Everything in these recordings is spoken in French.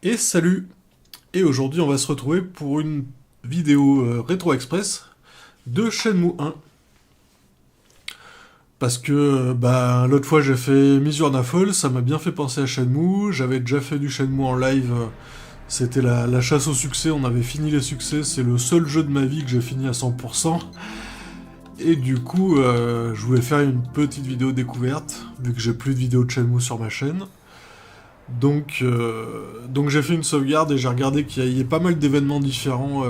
Et salut! Et aujourd'hui on va se retrouver pour une vidéo Rétro Express de Shenmue 1. Parce que l'autre fois j'ai fait Misurna Fall, ça m'a bien fait penser à Shenmue, j'avais déjà fait du Shenmue en live, c'était la chasse au succès, on avait fini les succès, c'est le seul jeu de ma vie que j'ai fini à 100%. Et du coup je voulais faire une petite vidéo découverte, vu que j'ai plus de vidéos de Shenmue sur ma chaîne. Donc j'ai fait une sauvegarde et j'ai regardé qu'il y a pas mal d'événements différents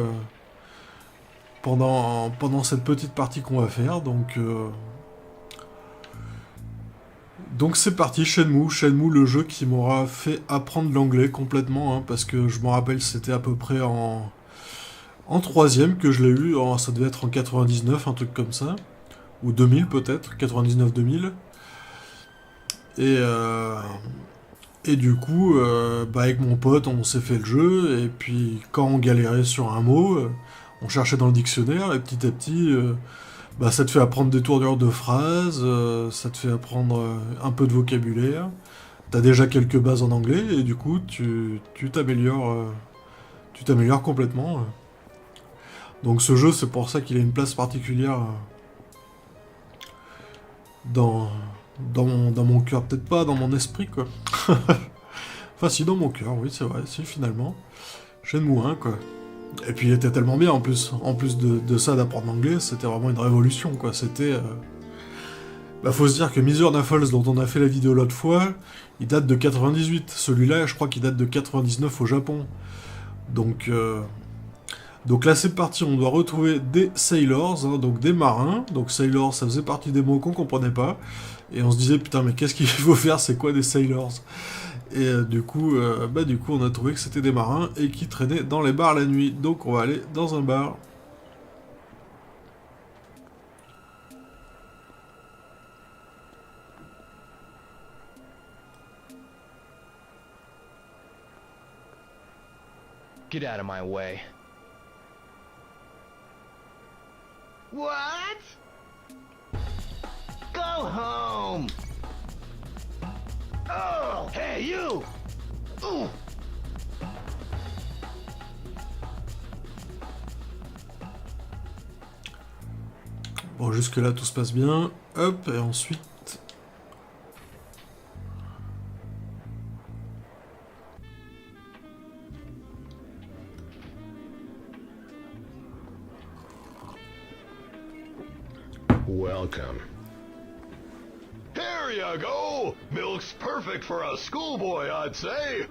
pendant cette petite partie qu'on va faire. Donc c'est parti, Shenmue, le jeu qui m'aura fait apprendre l'anglais complètement, hein, parce que je me rappelle c'était à peu près en troisième que je l'ai eu, ça devait être en 99, un truc comme ça, ou 2000 peut-être, 99-2000. Et, euh, Et du coup, avec mon pote, on s'est fait le jeu, et puis quand on galérait sur un mot, on cherchait dans le dictionnaire, et petit à petit, ça te fait apprendre des tournures de phrases, ça te fait apprendre un peu de vocabulaire, t'as déjà quelques bases en anglais, et du coup, tu t'améliores complètement. Donc ce jeu, c'est pour ça qu'il a une place particulière dans, dans mon cœur, peut-être pas dans mon esprit, quoi. Enfin, si, dans mon cœur, oui, c'est vrai, si, finalement. Shenmue 1, quoi. Et puis, il était tellement bien, en plus. En plus de ça, d'apprendre l'anglais, c'était vraiment une révolution, quoi. C'était... faut se dire que Misurna Falls, dont on a fait la vidéo l'autre fois, il date de 98. Celui-là, je crois qu'il date de 99 au Japon. Donc... Donc là, c'est parti, on doit retrouver des sailors, hein, donc des marins. Donc sailors, ça faisait partie des mots qu'on comprenait pas. Et on se disait, putain, mais qu'est-ce qu'il faut faire, c'est quoi des sailors? Et du coup, on a trouvé que c'était des marins et qui traînaient dans les bars la nuit. Donc on va aller dans un bar. Get out of my way. What? Go home! Oh! Hey, you! Ooh. Bon, jusque là tout se passe bien. Hop, et ensuite... Welcome. Here you go! Milk's perfect for a schoolboy, I'd say.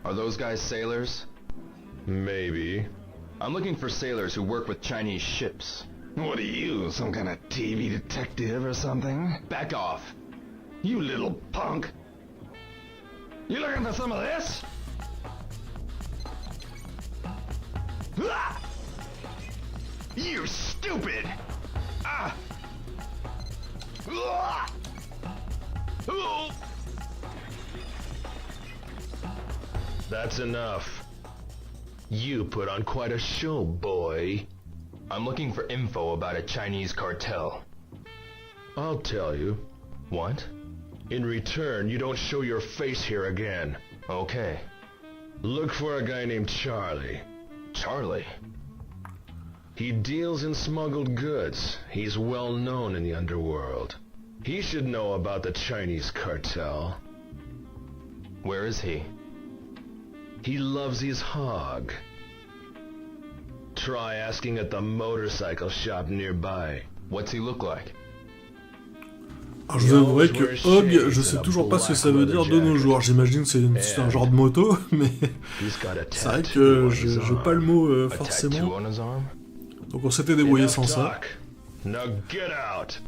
Are those guys sailors? Maybe. I'm looking for sailors who work with Chinese ships. What are you, some kind of TV detective or something? Back off. You little punk. You looking for some of this? Ah! You stupid! Ah! Ah! Oh! That's enough. You put on quite a show, boy. I'm looking for info about a Chinese cartel. I'll tell you. What? In return, you don't show your face here again. Okay. Look for a guy named Charlie. Charlie? He deals in smuggled goods. He's well known in the underworld. He should know about the Chinese cartel. Where is he? He loves his hog. Try asking at the motorcycle shop nearby. What's he look like? Alors, je vous avouerai que hog, je sais toujours pas ce que ça veut dire de nos jours. J'imagine que c'est un genre de moto, mais c'est vrai que j'ai pas le mot A forcément. tattoo on his arm? Donc on s'était débrouillé Enough sans ça. talk. Now get out.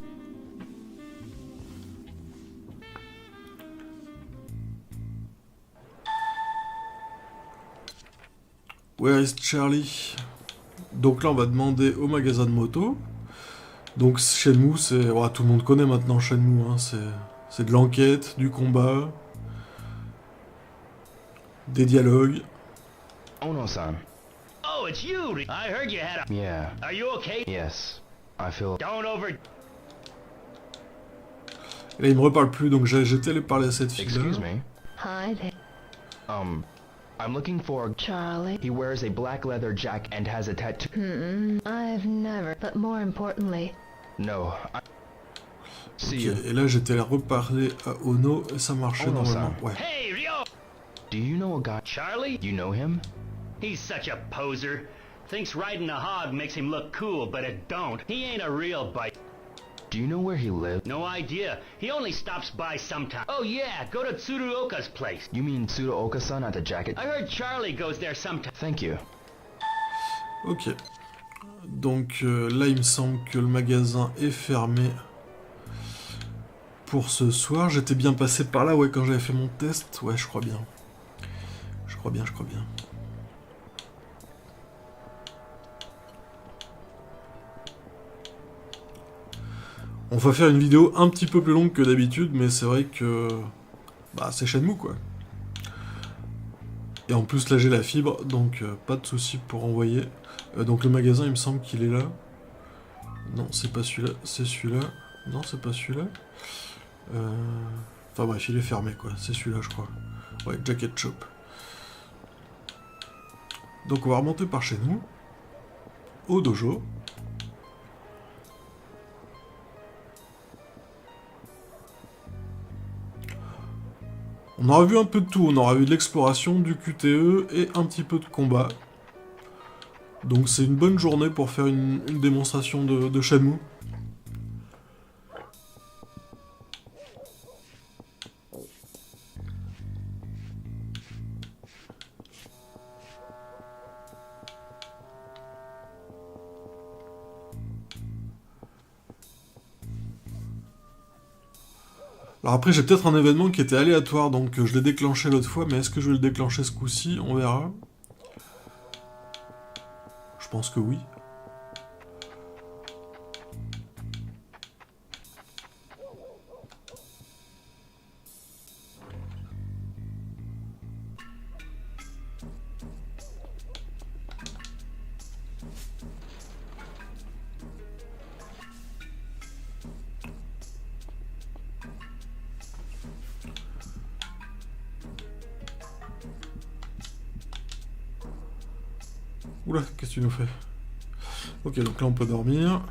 Where is Charlie? Donc là, on va demander au magasin de moto. Donc Shenmue, c'est... ouais, tout le monde connaît maintenant Shenmue, hein. C'est de l'enquête, du combat, des dialogues. Ono-san. Oh, it's you! I heard you had a... Yeah. Are you okay? Yes. I feel... Don't over... Et là, il me reparle plus, donc j'ai été allé parler à cette fille-là. Excuse me. Hi there, I'm looking for... Charlie. He wears a black leather jacket and has a tattoo... I've never, but more importantly, No, I... See Ok, you. et là j'étais allé reparler à Ono et ça marchait Ono-san. normalement. Ouais. Hey, Ryo! Do you know a guy... Charlie? You know him? He's such a poser. Thinks riding a hog makes him look cool, but it don't. He ain't a real bike. Do you know where he lives? No idea. He only stops by sometime. Oh yeah, go to Tsuruoka's place. You mean Tsuruoka-san at the jacket? I heard Charlie goes there sometime. Thank you. Ok. Donc là il me semble que le magasin est fermé pour ce soir. J'étais bien passé par là, ouais, quand j'avais fait mon test. Ouais, je crois bien. Je crois bien. On va faire une vidéo un petit peu plus longue que d'habitude, mais c'est vrai que... Bah, c'est Shenmue, quoi. Et en plus, là, j'ai la fibre, donc pas de souci pour envoyer. Donc le magasin, il me semble qu'il est là. Non, c'est pas celui-là, c'est celui-là. Non, c'est pas celui-là. Enfin bref, il est fermé, quoi. C'est celui-là, je crois. Ouais, Jacket Shop. Donc on va remonter par chez nous. Au dojo. On aura vu un peu de tout, on aura vu de l'exploration, du QTE et un petit peu de combat. Donc c'est une bonne journée pour faire une démonstration de Shenmue. Alors après j'ai peut-être un événement qui était aléatoire, donc je l'ai déclenché l'autre fois, mais est-ce que je vais le déclencher ce coup-ci? On verra. Je pense que oui. Oula, qu'est-ce que tu nous fais? Ok, donc là on peut dormir.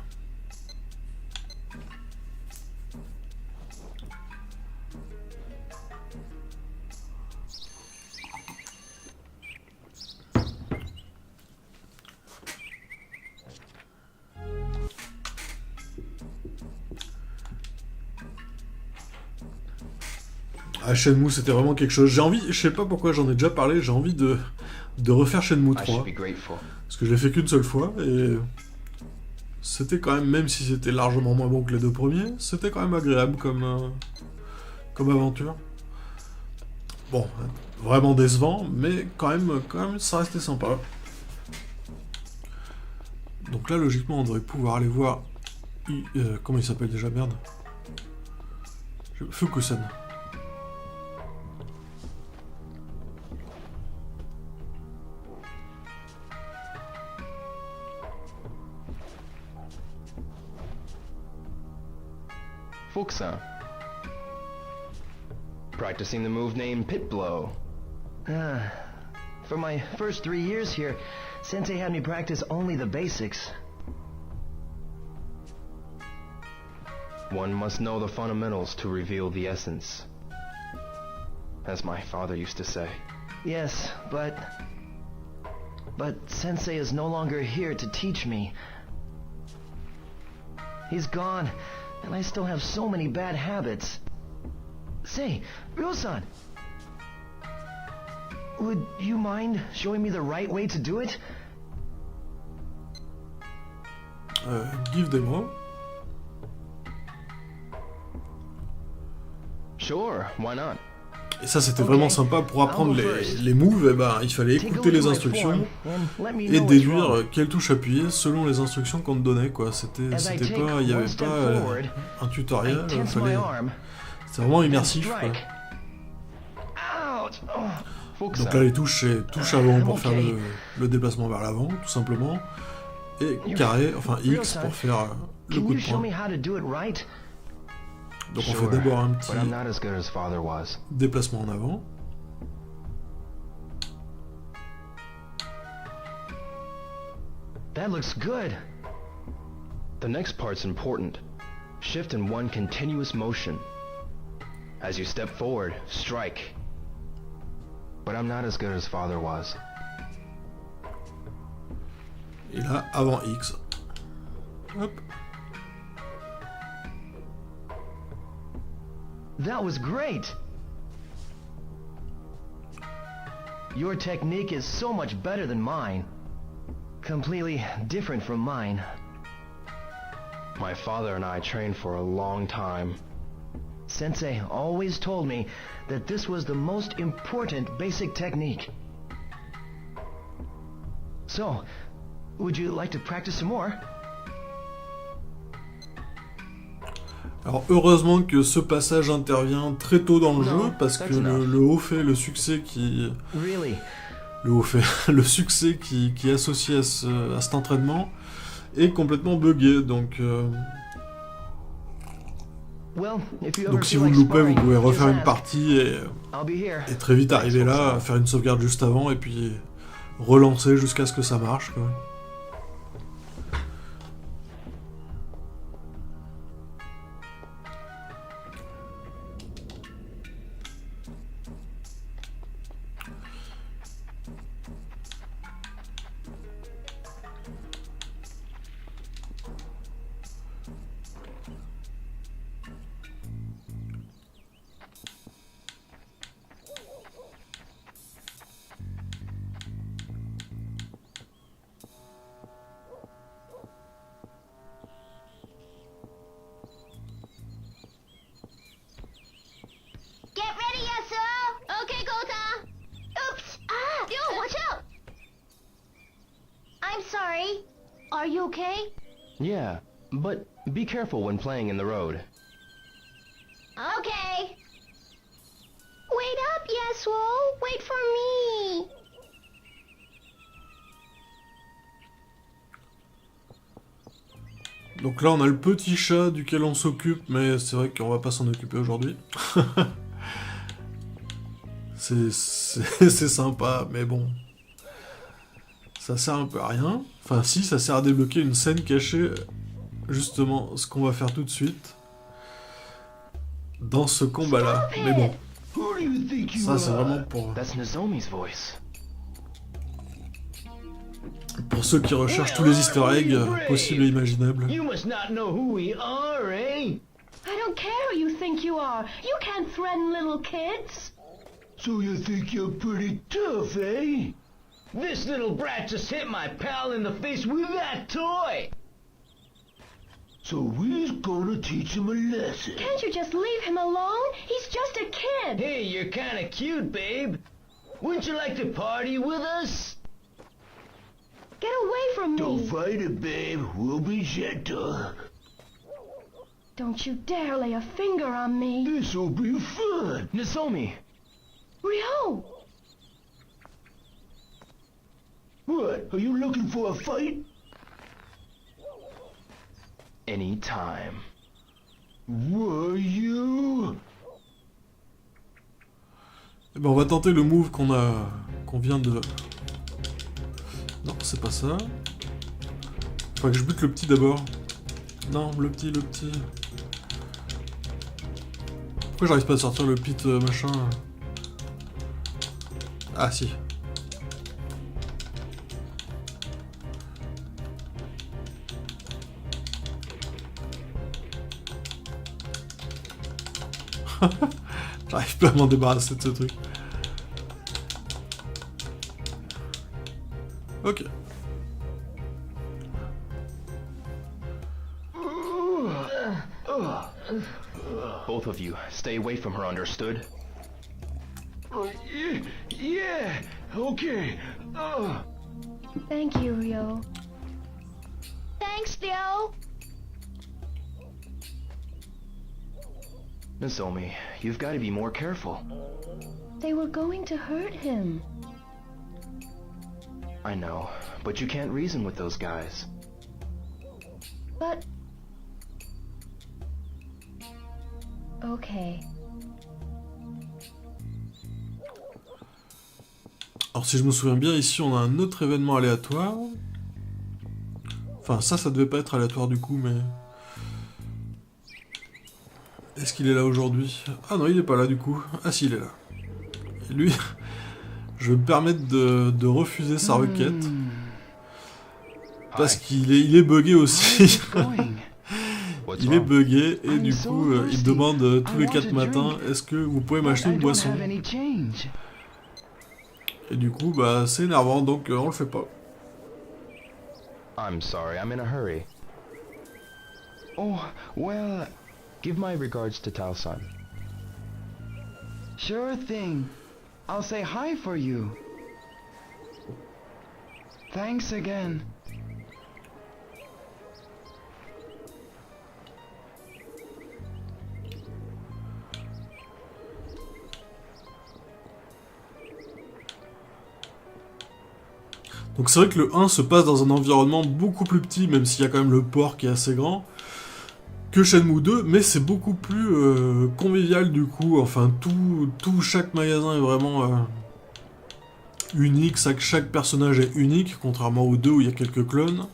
Ah, Shenmue, c'était vraiment quelque chose. J'ai envie, je sais pas pourquoi j'en ai déjà parlé, j'ai envie de refaire Shenmue I 3. should be grateful. Parce que je l'ai fait qu'une seule fois, et c'était quand même si c'était largement moins bon que les deux premiers, c'était quand même agréable comme aventure. Bon, vraiment décevant, mais quand même ça restait sympa. Donc là, logiquement, on devrait pouvoir aller voir... comment il s'appelle déjà, merde? Fukusen. Fukusan. Practicing the move named Pit Blow. For my first 3 years here, Sensei had me practice only the basics. One must know the fundamentals to reveal the essence. As my father used to say. Yes, but Sensei is no longer here to teach me. He's gone, and I still have so many bad habits. Say, Ryo-san! Would you mind showing me the right way to do it? Give des mots. Sure, why not? Et ça, c'était vraiment sympa pour apprendre les moves. Et ben, il fallait écouter les instructions et déduire quelle touche appuyer selon les instructions qu'on te donnait, quoi. C'était pas, il y avait pas un tutoriel. C'était vraiment immersif, quoi. Donc là, les touches, c'est touche avant pour faire le déplacement vers l'avant, tout simplement, et carré, enfin X pour faire le coup de poing. Donc on fait d'abord un petit déplacement en avant, That looks good. The next part's important. Shift in one continuous motion. As you step forward, strike. But I'm not as good as father was. Et là, avant X. Hop. That was great. Your technique is so much better than mine. Completely different from mine. My father and I trained for a long time. Sensei always told me that this was the most important basic technique. So, would you like to practice some more? Alors heureusement que ce passage intervient très tôt dans le jeu, parce que le haut fait, le succès qui... Really? Le haut fait, le succès qui est associé à cet entraînement est complètement buggé, donc... Well, if you ever Donc si feel vous le like loupez, vous sparring, pouvez just refaire une ask. partie I'll be here. et très vite arriver là, faire une sauvegarde juste avant, et puis relancer jusqu'à ce que ça marche, quoi. Get ready, Yasuo! Okay, Gota! Oops! Ah! Yo, watch out! I'm sorry. Are you okay? Yeah, but be careful when playing in the road. Okay. Wait up, Yasuo! Wait for me! Donc là on a le petit chat duquel on s'occupe, mais c'est vrai qu'on va pas s'en occuper aujourd'hui. c'est sympa, mais bon... Ça sert un peu à rien. Enfin si, ça sert à débloquer une scène cachée, justement, ce qu'on va faire tout de suite. Dans ce combat-là. Mais bon, Who do you think you ça c'est are? vraiment That's Nozomi's voice. pour ceux qui recherchent tous les easter eggs possibles et imaginables. You must not know who we are, eh? I don't care who you think you are. You can't threaten little kids. So you think you're pretty tough, eh? This little brat just hit my pal in the face with that toy! So we's gonna teach him a lesson. Can't you just leave him alone? He's just a kid. Hey, you're kinda cute, babe. Wouldn't you like to party with us? Get away from Don't me. fight it, babe. We'll be gentle. Don't you dare lay a finger on me. This'll be fun. Nozomi! Ryo! What? Are you looking for a fight? Anytime. Were you? Eh ben, on va tenter le move qu'on vient de... Non, c'est pas ça. Faut que je bute le petit d'abord. Non, le petit. Pourquoi j'arrive pas à sortir le pit machin? Ah si. J'arrive pas à m'en débarrasser de ce truc. Ok. Both of you, stay away from her, understood? Yeah, okay. Thank you, Ryo. Thanks, Theo. Nozomi, you've got to be more careful. They were going to hurt him. I know, but you can't reason with those guys. But... Okay. Alors si je me souviens bien, ici on a un autre événement aléatoire. Enfin, ça devait pas être aléatoire du coup, mais... Est-ce qu'il est là aujourd'hui? Ah non, il est pas là du coup. Ah si, il est là. Et lui, je vais me permettre de refuser sa requête. Parce qu'il est buggé aussi. Il est buggé, et du coup, il demande tous les 4 matins, est-ce que vous pouvez m'acheter une boisson? Et du coup, bah, c'est énervant, donc on le fait pas. I'm sorry, I'm in a hurry. Oh, well, give my regards to Tao-san. Sure thing. I'll say hi for you. Thanks again. Donc c'est vrai que le 1 se passe dans un environnement beaucoup plus petit, même s'il y a quand même le port qui est assez grand, que Shenmue 2, mais c'est beaucoup plus convivial du coup. Enfin, chaque magasin est vraiment unique, chaque personnage est unique, contrairement aux 2 où il y a quelques clones.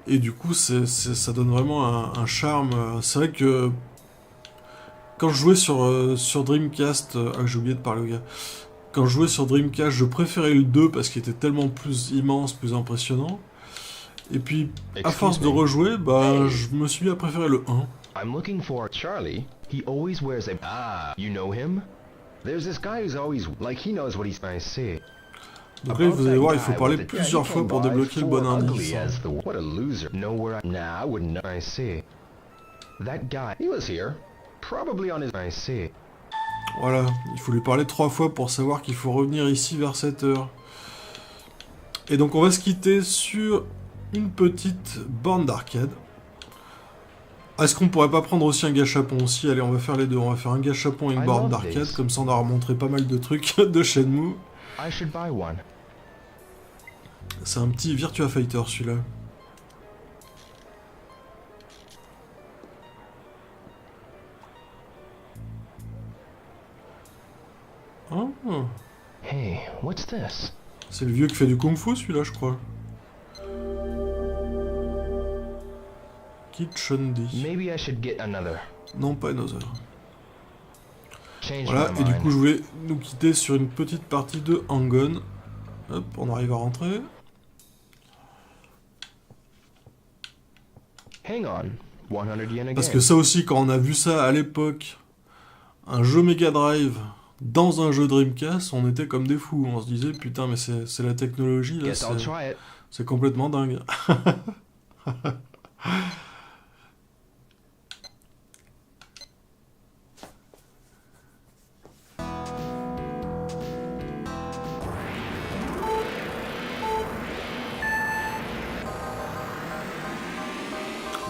Et du coup, ça donne vraiment un charme. C'est vrai que quand je jouais sur Dreamcast... Ah, j'ai oublié de parler au gars. Quand je jouais sur Dreamcast, je préférais le 2 parce qu'il était tellement plus immense, plus impressionnant. Et puis, à force de rejouer, bah, je me suis mis à préférer le 1. I'm looking for Charlie. He always wears a... Ah, you know him? There's this guy who's always... Like, he knows what he's... I see. Donc là, vous allez voir, il faut parler plusieurs fois pour débloquer le bon indice. What a loser. Nowhere I... Nah, I wouldn't know. I see. That guy, he was here. Probably on his... I see. Voilà, il faut lui parler 3 fois pour savoir qu'il faut revenir ici vers 7 heures. Et donc on va se quitter sur une petite borne d'arcade. Est-ce qu'on pourrait pas prendre aussi un gâchapon aussi? Allez, on va faire les deux. On va faire un gâchapon et une borne d'arcade, comme ça on aura montré pas mal de trucs de Shenmue. C'est un petit Virtua Fighter celui-là. Oh. Hey, what's this? C'est le vieux qui fait du kung-fu celui-là, je crois. Kitchendi. Maybe I should get another. Non, pas another. Voilà, et du coup je voulais nous quitter sur une petite partie de Hang-On. Hop, on arrive à rentrer. Hang on. 100 yen again. Parce que ça aussi, quand on a vu ça à l'époque, un jeu Mega Drive dans un jeu Dreamcast, on était comme des fous. On se disait, putain, mais c'est la technologie, là, c'est complètement dingue.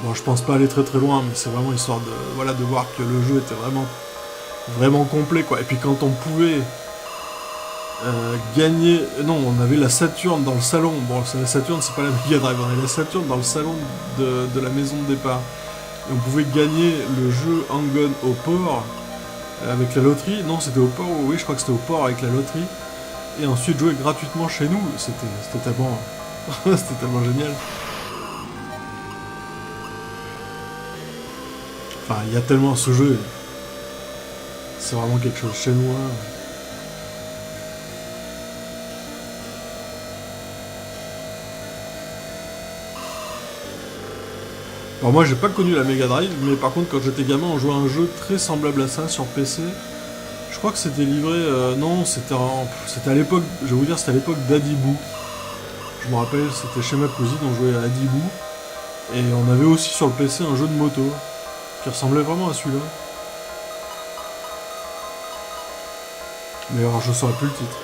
Bon, je pense pas aller très très loin, mais c'est vraiment histoire de, voilà, de voir que le jeu était vraiment complet, quoi. Et puis quand on pouvait gagner... Non, on avait la Saturn dans le salon. Bon, la Saturn, c'est pas la Mega Drive, on avait la Saturn dans le salon de la maison de départ. Et on pouvait gagner le jeu Hang-On au port avec la loterie. Non, c'était au port, oui, je crois que c'était au port avec la loterie. Et ensuite jouer gratuitement chez nous. C'était tellement... c'était tellement génial. Enfin, il y a tellement ce jeu. C'est vraiment quelque chose chez nous. Alors moi, j'ai pas connu la Mega Drive, mais par contre, quand j'étais gamin, on jouait à un jeu très semblable à ça sur PC. Je crois que c'était livré... non, c'était à l'époque... Je vais vous dire, c'était à l'époque d'Adibou. Je me rappelle, c'était chez ma cousine, on jouait à Adibou. Et on avait aussi sur le PC un jeu de moto. Qui ressemblait vraiment à celui-là. Mais alors je saurais plus le titre.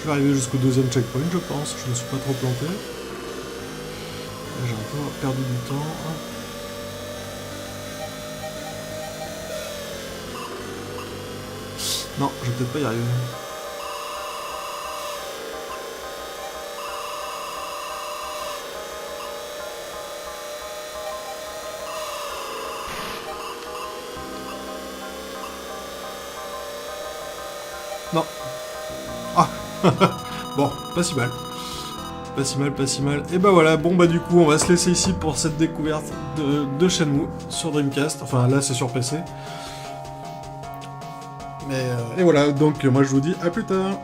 Je vais arriver jusqu'au deuxième checkpoint, je pense. Je me suis pas trop planté. J'ai un peu perdu du temps. Non, je vais peut-être pas y arriver. Non. Ah. Bon, pas si mal. Pas si mal, pas si mal. Et bah voilà, bon bah du coup, on va se laisser ici pour cette découverte de Shenmue sur Dreamcast. Enfin, là, c'est sur PC. Mais, et voilà, donc moi je vous dis à plus tard.